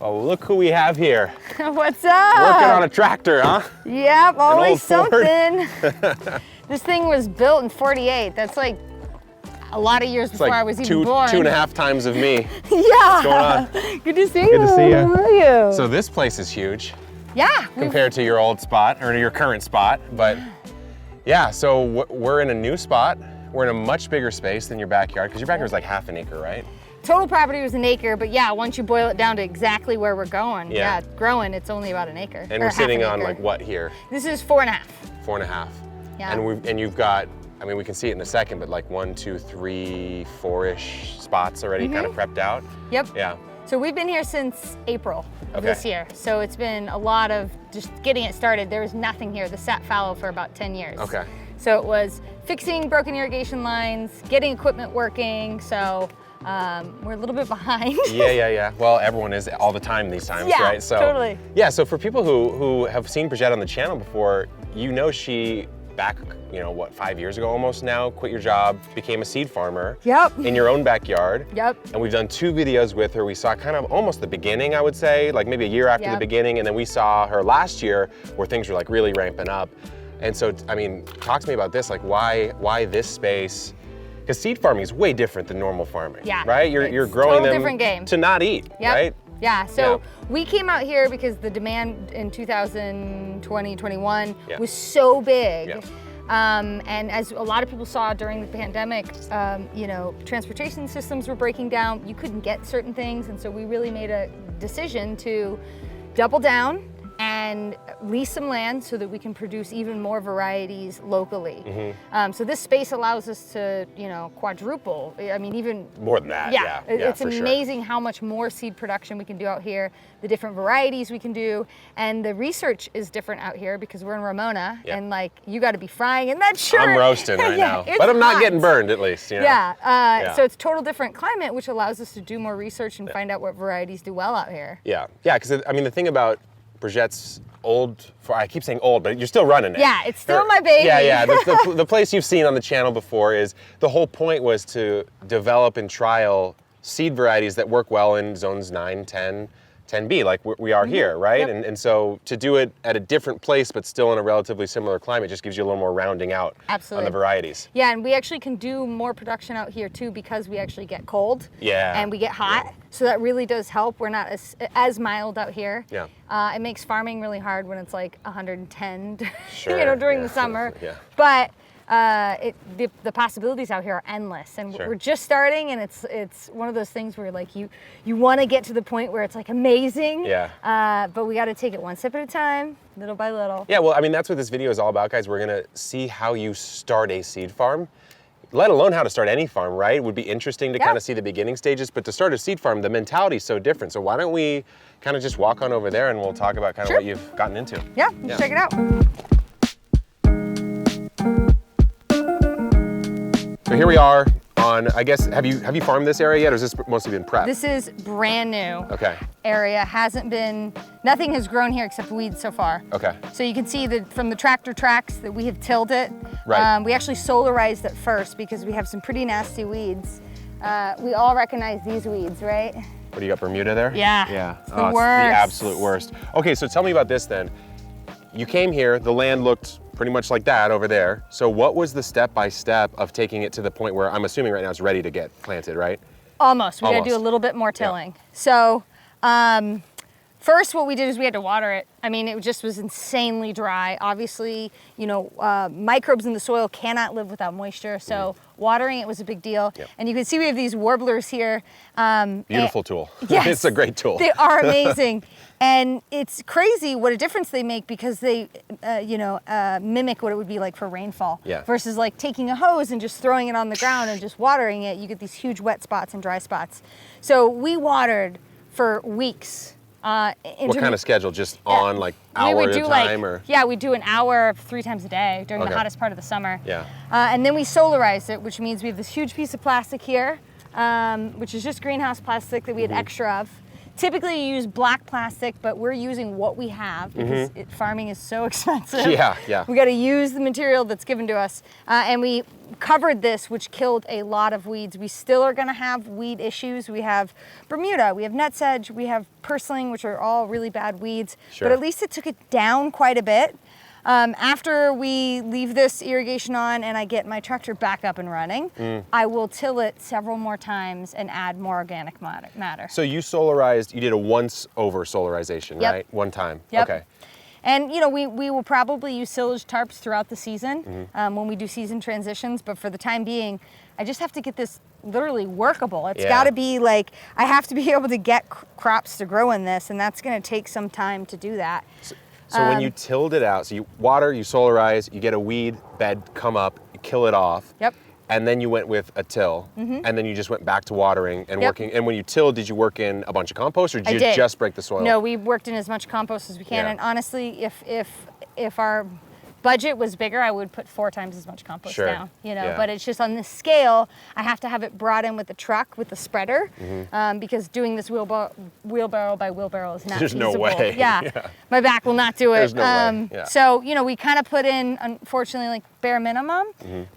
Oh, look who we have here. What's up? Working on a tractor, huh? Yep, always old Ford. something. This thing was built in '48. That's like a lot of years before I was even born. 2.5 times of me. Yeah. What's going on? Good to see you. Good to see you. How are you? So this place is huge yeah. compared to your old spot or your current spot, but yeah, so we're in a new spot. We're in a much bigger space than your backyard, because your backyard is like half an acre, right? Total property was an acre, but yeah, once you boil it down to exactly where we're going, Yeah. growing, it's only about an acre. And or we're half sitting an on acre. like what here? This is 4.5. 4.5. Yeah. And you've got, I mean, we can see it in a second, but like 1, 2, 3, 4-ish spots already kind of prepped out. Yep. Yeah. So we've been here since April of Okay. this year. So it's been a lot of just getting it started. There was nothing here. This sat fallow for about 10 years. Okay. So it was fixing broken irrigation lines, getting equipment working. So we're a little bit behind. Yeah. Well, everyone is all the time these times, Yeah, right? So, totally. Yeah, so for people who have seen Brigitte on the channel before, you know she, back, 5 years ago almost now, quit your job, became a seed farmer. Yep. In your own backyard. Yep. And we've done 2 videos with her. We saw kind of almost the beginning, I would say, like maybe a year after the Yep. beginning, and then we saw her last year where things were like really ramping up. And so, I mean, talk to me about this, like why this space? Because seed farming is way different than normal farming, Yeah, right? You're it's growing total them different game. to not eat, Yep. right? Yeah, so Yeah. we came out here because the demand in 2020, 21 Yeah. was so big. Yeah. And as a lot of people saw during the pandemic, transportation systems were breaking down. You couldn't get certain things. And so we really made a decision to double down and lease some land so that we can produce even more varieties locally. So this space allows us to, quadruple. I mean, even More than that, yeah. It's for sure. amazing how much more seed production we can do out here, the different varieties we can do, and the research is different out here because we're in Ramona, Yeah. and like you got to be frying in that shirt. I'm roasting right Yeah, now, it's but I'm not hot. getting burned at least, Yeah, so it's total different climate, which allows us to do more research and find out what varieties do well out here. Yeah, because I mean, the thing about Brigitte's I keep saying old, but you're still running it. Yeah, it's still my baby. Yeah. The place you've seen on the channel before is, the whole point was to develop and trial seed varieties that work well in zones 9, 10, 10B, like we are here, right? Yep. And so to do it at a different place, but still in a relatively similar climate, just gives you a little more rounding out Absolutely. on the varieties. Yeah, and we actually can do more production out here too because we actually get cold. Yeah. And we get hot, so that really does help. We're not as mild out here. Yeah. It makes farming really hard when it's like 110, Sure, during yeah. the summer. Yeah. But the possibilities out here are endless, and Sure. we're just starting, and it's one of those things where like you want to get to the point where it's like amazing. Yeah. But we got to take it one step at a time, little by little. Yeah, well, I mean, that's what this video is all about, guys. We're gonna see how you start a seed farm, let alone how to start any farm, right? It would be interesting to Yeah. kind of see the beginning stages, but to start a seed farm, the mentality is so different. So why don't we kind of just walk on over there and we'll talk about kind of Sure. what you've gotten into. Yeah, let's check it out. So here we are on, I guess, have you farmed this area yet, or has this mostly been prep? This is brand new. Okay, Area nothing has grown here except weeds so far. okay. So you can see that from the tractor tracks that we have tilled it. Right. We actually solarized it first because we have some pretty nasty weeds. We all recognize these weeds, right? What do you got, Bermuda there? Yeah, Yeah, it's the it's the worst. absolute worst. Okay, so tell me about this then. You came here, the land looked pretty much like that over there. So what was the step-by-step of taking it to the point where, I'm assuming right now it's ready to get planted, right? Almost. We got to do a Almost. little bit more tilling. So first what we did is we had to water it. I mean, it just was insanely dry. Obviously, microbes in the soil cannot live without moisture. So watering it was a big deal. Yep. And you can see we have these warblers here. Beautiful tool. Yes, It's a great tool. They are amazing. And it's crazy what a difference they make because they, mimic what it would be like for rainfall. Yeah. Versus like taking a hose and just throwing it on the ground and just watering it. You get these huge wet spots and dry spots. So we watered for weeks. What kind of schedule? Just on like hour at a time, or? Yeah, we do an hour 3 times a day during Okay. the hottest part of the summer. Yeah. And then we solarized it, which means we have this huge piece of plastic here, which is just greenhouse plastic that we had extra of. Typically you use black plastic, but we're using what we have because farming is so expensive. Yeah. We got to use the material that's given to us. And we covered this, which killed a lot of weeds. We still are going to have weed issues. We have Bermuda, we have nutsedge, we have purslane, which are all really bad weeds. Sure. But at least it took it down quite a bit. After we leave this irrigation on and I get my tractor back up and running, I will till it several more times and add more organic matter. So you solarized, you did a once over solarization, Yep. right? One time. Yep. Okay. And you know, we will probably use silage tarps throughout the season when we do season transitions, but for the time being, I just have to get this literally workable. It's got to be like, I have to be able to get crops to grow in this, and that's going to take some time to do that. So when you tilled it out, so you water, you solarize, you get a weed bed come up, you kill it off. Yep. And then you went with a till, and then you just went back to watering and working. And when you tilled, did you work in a bunch of compost, or did you just break the soil? No, we worked in as much compost as we can. Yeah. And honestly, if our budget was bigger, I would put 4 times as much compost down. You know, but it's just on this scale, I have to have it brought in with the truck with the spreader, because doing this wheelbarrow by wheelbarrow is not There's feasible. no way. Yeah, my back will not do it. There's no way. Yeah. So you know, we kind of put in, unfortunately, like bare minimum,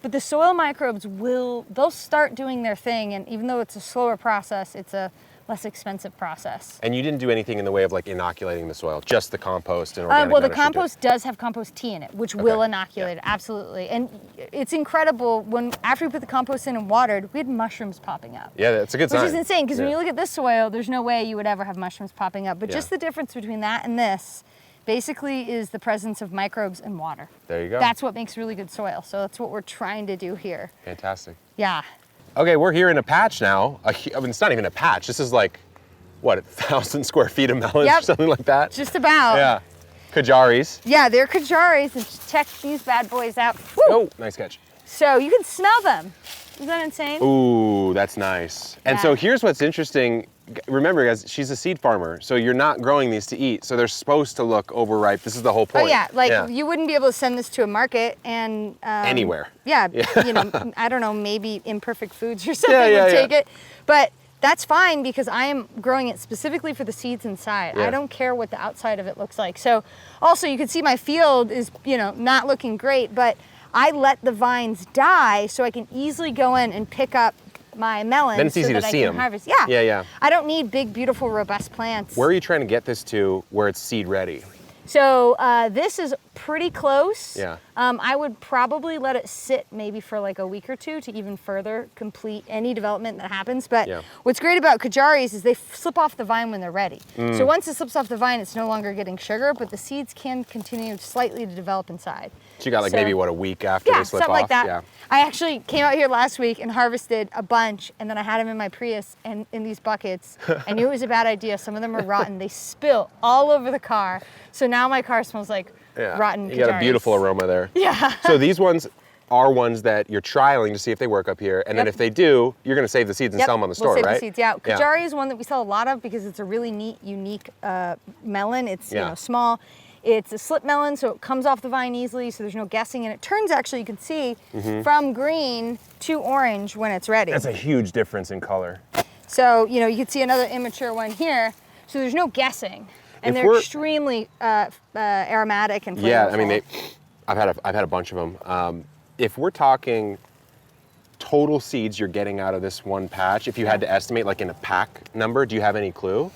but the soil microbes they'll start doing their thing, and even though it's a slower process, it's a less expensive process. And you didn't do anything in the way of like inoculating the soil, just the compost and organic well, the matter should do it. compost does have compost tea in it, which will inoculate it, absolutely. And it's incredible, after we put the compost in and watered, we had mushrooms popping up. Yeah, that's a good sign. Which is insane, because when you look at this soil, there's no way you would ever have mushrooms popping up. But just the difference between that and this basically is the presence of microbes and water. There you go. That's what makes really good soil. So that's what we're trying to do here. Fantastic. Yeah. Okay, we're here in a patch now. I mean, it's not even a patch. This is like, what, 1,000 square feet of melons or something like that? Just about. Yeah. Kajaris. Yeah, they're Kajaris. And just check these bad boys out. Woo! Oh, nice catch. So you can smell them. Isn't that insane? Ooh, that's nice. And so here's what's interesting. Remember, guys, she's a seed farmer, so you're not growing these to eat. So they're supposed to look overripe. This is the whole point. Oh yeah, like you wouldn't be able to send this to a market and anywhere. Yeah, you know, I don't know, maybe Imperfect Foods or something would take it, but that's fine because I am growing it specifically for the seeds inside. I don't care what the outside of it looks like. So also you can see my field is, you know, not looking great, but I let the vines die so I can easily go in and pick up my melons. Then it's easy so to that see I can them. harvest. Yeah. I don't need big, beautiful, robust plants. Where are you trying to get this to where it's seed ready? So this is pretty close. Yeah. I would probably let it sit maybe for like a week or two to even further complete any development that happens. But what's great about Kajaris is they slip off the vine when they're ready. So once it slips off the vine, it's no longer getting sugar, but the seeds can continue slightly to develop inside. So you got like maybe what, a week after they slip off? Yeah, something like that. Yeah. I actually came out here last week and harvested a bunch, and then I had them in my Prius and in these buckets. I knew it was a bad idea. Some of them are rotten. They spill all over the car. So now my car smells like rotten Kajaris. You got a beautiful aroma there. Yeah. So these ones are ones that you're trialing to see if they work up here, and then if they do, you're going to save the seeds and sell them on the store, we'll save right? the seeds, Kajari is one that we sell a lot of because it's a really neat, unique melon. It's you know, small. It's a slip melon, so it comes off the vine easily, so there's no guessing. And it turns, actually, you can see, from green to orange when it's ready. That's a huge difference in color. So, you know, you can see another immature one here. So there's no guessing. And they're extremely aromatic and flavorful. Yeah, I mean, I've had a bunch of them. If we're talking total seeds you're getting out of this one patch, if you had to estimate like in a pack number, do you have any clue?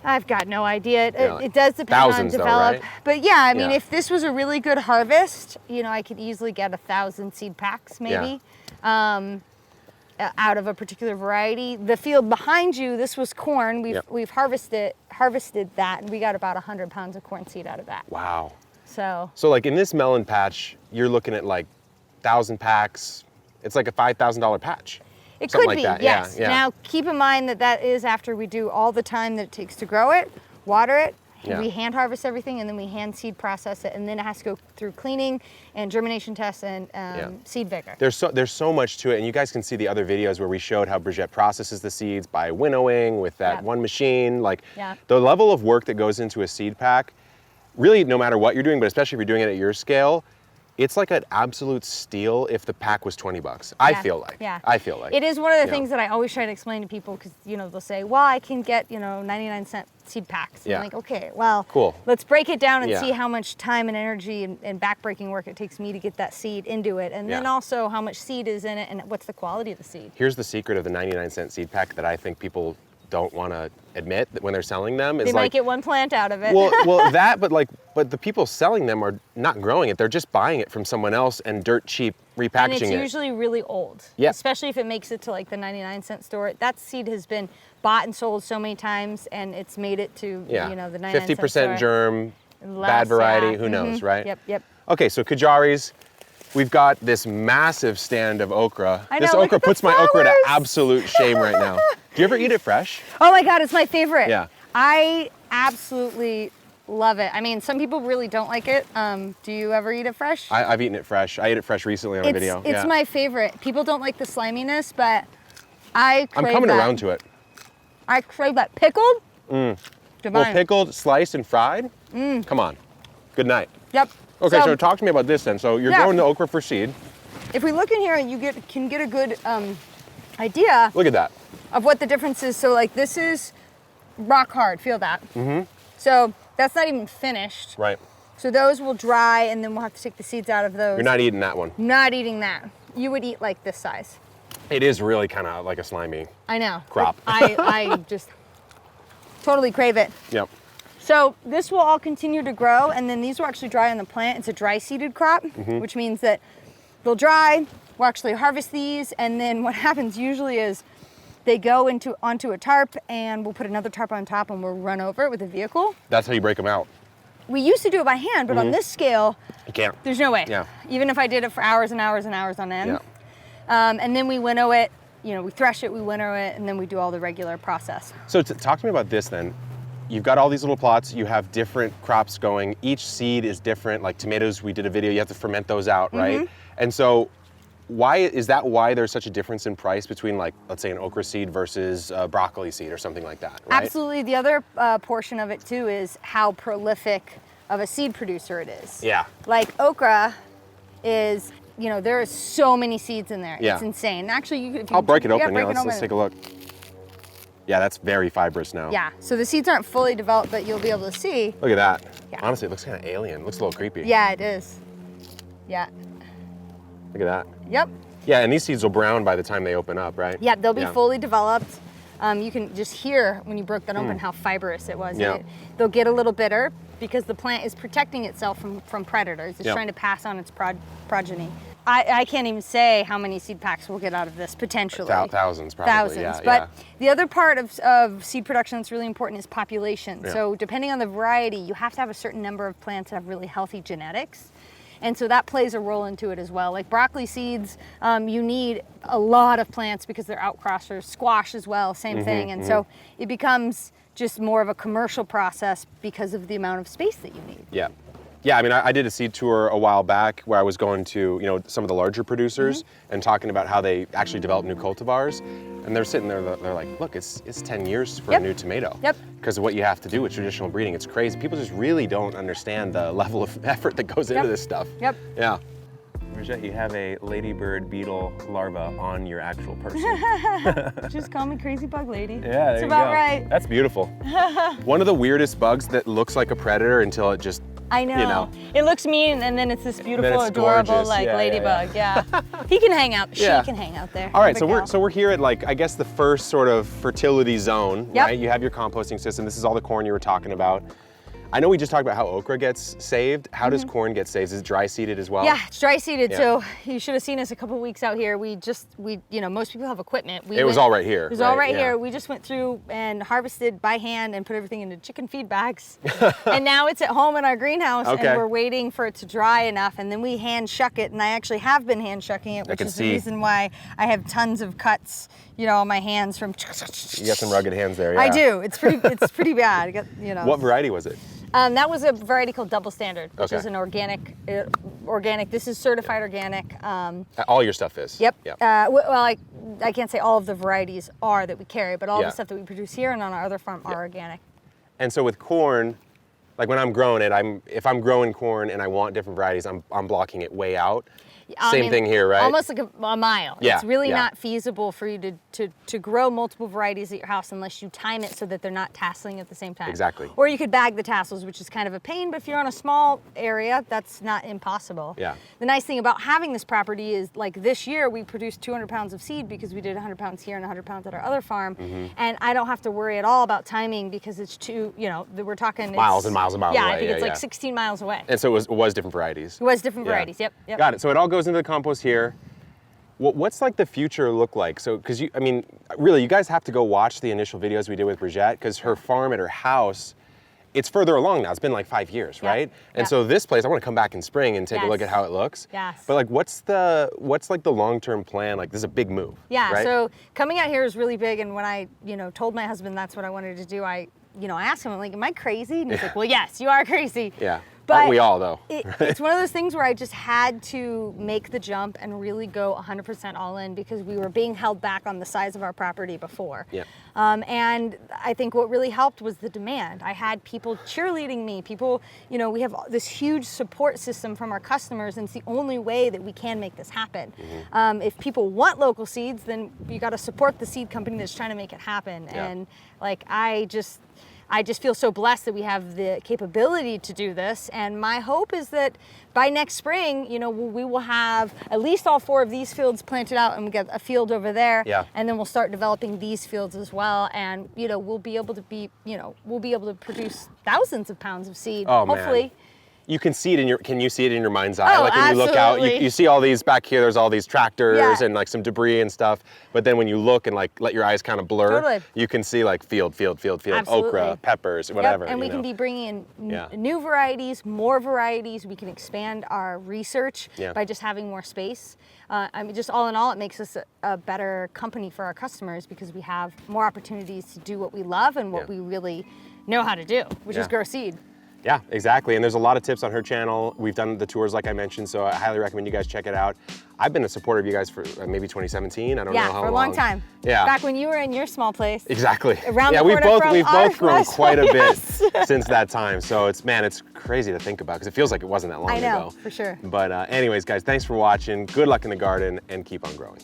I've got no idea. It does depend on develop. Right? But yeah, I mean, if this was a really good harvest, you know, I could easily get 1,000 seed packs maybe out of a particular variety. The field behind you, this was corn. We've harvested that, and we got about 100 pounds of corn seed out of that. Wow. So like in this melon patch, you're looking at like 1,000 packs. It's like a $5,000 patch. it Something could like be, that. yes. Yeah. Now keep in mind that is after we do all the time that it takes to grow it, water it. We hand harvest everything, and then we hand seed process it, and then it has to go through cleaning and germination tests and seed vigor. There's so much to it, and you guys can see the other videos where we showed how Brigitte processes the seeds by winnowing with that one machine. Like the level of work that goes into a seed pack, really no matter what you're doing, but especially if you're doing it at your scale, it's like an absolute steal if the pack was 20 bucks. I Yeah, feel like. yeah. I feel like. It is one of the Yeah. things that I always try to explain to people because, they'll say, well, I can get, 99-cent seed packs. And Yeah. I'm like, okay, well, Cool. let's break it down and Yeah. see how much time and energy and backbreaking work it takes me to get that seed into it. And then Yeah. also how much seed is in it and what's the quality of the seed. Here's the secret of the 99-cent seed pack that I think people don't want to admit that when they're selling them is They like might get one plant out of it. well that but the people selling them are not growing it. They're just buying it from someone else and dirt cheap repackaging and it's it. usually really old. Yeah. Especially if it makes it to like the 99-cent store. That seed has been bought and sold so many times and it's made it to, Yeah. the 99-cent 50% store. germ, Less, bad variety, yeah. who knows, right? Yep. Okay, so Kajaris, we've got this massive stand of okra. I This know, look okra at the puts my okra to flowers. absolute shame right now. Do you ever eat it fresh? Oh my God, it's my favorite. Yeah. I absolutely love it. I mean, some people really don't like it. Do you ever eat it fresh? I've eaten it fresh. I ate it fresh recently on a video. It's Yeah. my favorite. People don't like the sliminess, but I crave I'm coming that. around to it. I crave that. Pickled? Divine. Well, pickled, sliced, and fried? Come on. Good night. Yep. Okay, so talk to me about this then. So you're Yeah. growing the okra for seed. If we look in here, you can get a good idea Look at that. of what the difference is. So like this is rock hard, feel that. So that's not even finished. Right. So those will dry and then we'll have to take the seeds out of those. You're not eating that one. Not eating that. You would eat like this size. It is really kind of like a slimy. I know. Crop. I just totally crave it. Yep. So this will all continue to grow and then these will actually dry on the plant. It's a dry seeded crop, which means that they'll dry, we'll actually harvest these, and then what happens usually is they go onto a tarp and we'll put another tarp on top and we'll run over it with a vehicle. That's how you break them out. We used to do it by hand, but on this scale, You can't. there's no way. Yeah. Even if I did it for hours and hours and hours on end. Yeah. And then we winnow it, we thresh it, we winnow it, and then we do all the regular process. So talk to me about this then. You've got all these little plots, you have different crops going. Each seed is different. Like tomatoes, we did a video, you have to ferment those out, right? And so why there's such a difference in price between like, let's say an okra seed versus a broccoli seed or something like that, right? Absolutely. The other portion of it too is how prolific of a seed producer it is. Yeah. Like okra is, there is so many seeds in there. Yeah. It's insane. Actually, if you I'll break it open. break Yeah, it let's take a look. Yeah, that's very fibrous now. Yeah. So the seeds aren't fully developed, but you'll be able to see. Look at that. Yeah. Honestly, it looks kind of alien. It looks a little creepy. Yeah, it is. Yeah. Look at that. Yep. Yeah, and these seeds will brown by the time they open up, right? Yeah, they'll be fully developed. You can just hear when you broke that open how fibrous it was. Yeah. They'll get a little bitter because the plant is protecting itself from predators. It's Yeah. trying to pass on its progeny. I can't even say how many seed packs we'll get out of this potentially. Thousands, probably. Thousands. Yeah, But the other part of seed production that's really important is population. Yeah. So depending on the variety, you have to have a certain number of plants that have really healthy genetics. And so that plays a role into it as well. Like broccoli seeds, you need a lot of plants because they're outcrossers. Squash as well, same thing. And so it becomes just more of a commercial process because of the amount of space that you need. Yeah. Yeah, I mean, I did a seed tour a while back where I was going to, some of the larger producers and talking about how they actually develop new cultivars. And they're sitting there, they're like, look, it's 10 years for a new tomato. Yep. Because of what you have to do with traditional breeding. It's crazy. People just really don't understand the level of effort that goes into this stuff. Yep. Yeah. Brigitte, you have a ladybird beetle larva on your actual person. Just call me Crazy Bug Lady. Yeah, there That's you about go. right. That's beautiful. One of the weirdest bugs that looks like a predator until it just, I know. It looks mean, and then it's this beautiful, it's adorable, gorgeous. like Yeah, yeah, ladybug. Yeah. He can hang out. Yeah. She can hang out there. All right, Big gal. so we're here at like, I guess the first sort of fertility zone, Yep. right? You have your composting system. This is all the corn you were talking about. I know we just talked about how okra gets saved. How does corn get saved? Is it dry seeded as well? Yeah, it's dry seeded. Yeah. So you should have seen us a couple weeks out here. We most people have equipment. It was all right here. It was all right yeah. here. We just went through and harvested by hand and put everything into chicken feed bags. And now it's at home in our greenhouse Okay. and we're waiting for it to dry enough and then we hand shuck it. And I actually have been hand shucking it, which can is see. the reason why I have tons of cuts, on my hands from. You got some rugged hands there, yeah. I do. It's pretty bad. I got, What variety was it? That was a variety called Double Standard, which Okay. is an organic. This is certified organic. All your stuff is? Yep. Yep. I can't say all of the varieties are that we carry, but all Yeah. the stuff that we produce here and on our other farm are organic. And so with corn, Like when I'm growing it, if I'm growing corn and I want different varieties, I'm blocking it way out. Same thing here, right? Almost like a mile. Yeah, It's really yeah. not feasible for you to grow multiple varieties at your house unless you time it so that they're not tasseling at the same time. Exactly. Or you could bag the tassels, which is kind of a pain, but if you're on a small area, that's not impossible. Yeah. The nice thing about having this property is, like this year, we produced 200 pounds of seed because we did 100 pounds here and 100 pounds at our other farm. And I don't have to worry at all about timing because it's we're talking Miles and miles and miles Yeah, away. I think Yeah, it's like yeah. 16 miles away. And so it was different varieties. It was different Yeah. varieties, yep. Got it. So it all goes into the compost here. What's like the future look like? So, because really, you guys have to go watch the initial videos we did with Brigitte, because her farm at her house, it's further along now. It's been like 5 years, Yeah. right? And Yeah. so this place, I want to come back in spring and take a look at Yes. how it looks. Yes. But like, what's like the long-term plan? Like, this is a big move. Yeah, right? so coming out here is really big, and when I, told my husband that's what I wanted to do, I asked him, I'm like, am I crazy? And he's like, well, yes, you are crazy. Yeah. But Aren't we all though? It's one of those things where I just had to make the jump and really go 100% all in because we were being held back on the size of our property before. Yeah. And I think what really helped was the demand. I had people cheerleading me. People, we have this huge support system from our customers, and it's the only way that we can make this happen. If people want local seeds, then you got to support the seed company that's trying to make it happen. Yeah. And like I just feel so blessed that we have the capability to do this. And my hope is that by next spring, we will have at least all 4 of these fields planted out, and we get a field over there. Yeah. And then we'll start developing these fields as well. And, we'll be able to produce thousands of pounds of seed, Oh, man. hopefully. You can see it can you see it in your mind's eye? Oh, like when you look out, absolutely. you see all these back here, there's all these tractors Yeah. and like some debris and stuff. But then when you look and like let your eyes kind of blur, Totally. you can see like field, Absolutely. okra, peppers, whatever. Yep, and we you can know. be bringing in Yeah. new varieties, more varieties. We can expand our research Yeah. by just having more space. Just all in all, it makes us a better company for our customers because we have more opportunities to do what we love and what Yeah. we really know how to do, which is Yeah. grow seed. Yeah, exactly. And there's a lot of tips on her channel. We've done the tours like I mentioned, so I highly recommend you guys check it out. I've been a supporter of you guys for maybe 2017. I don't know how long. Yeah, for a long time. Yeah. Back when you were in your small place. Exactly. Around yeah, the we've corner both from we've our both grown last quite a one, bit yes. since that time. So it's crazy to think about because it feels like it wasn't that long I know, ago. for sure. But anyways, guys, thanks for watching. Good luck in the garden and keep on growing.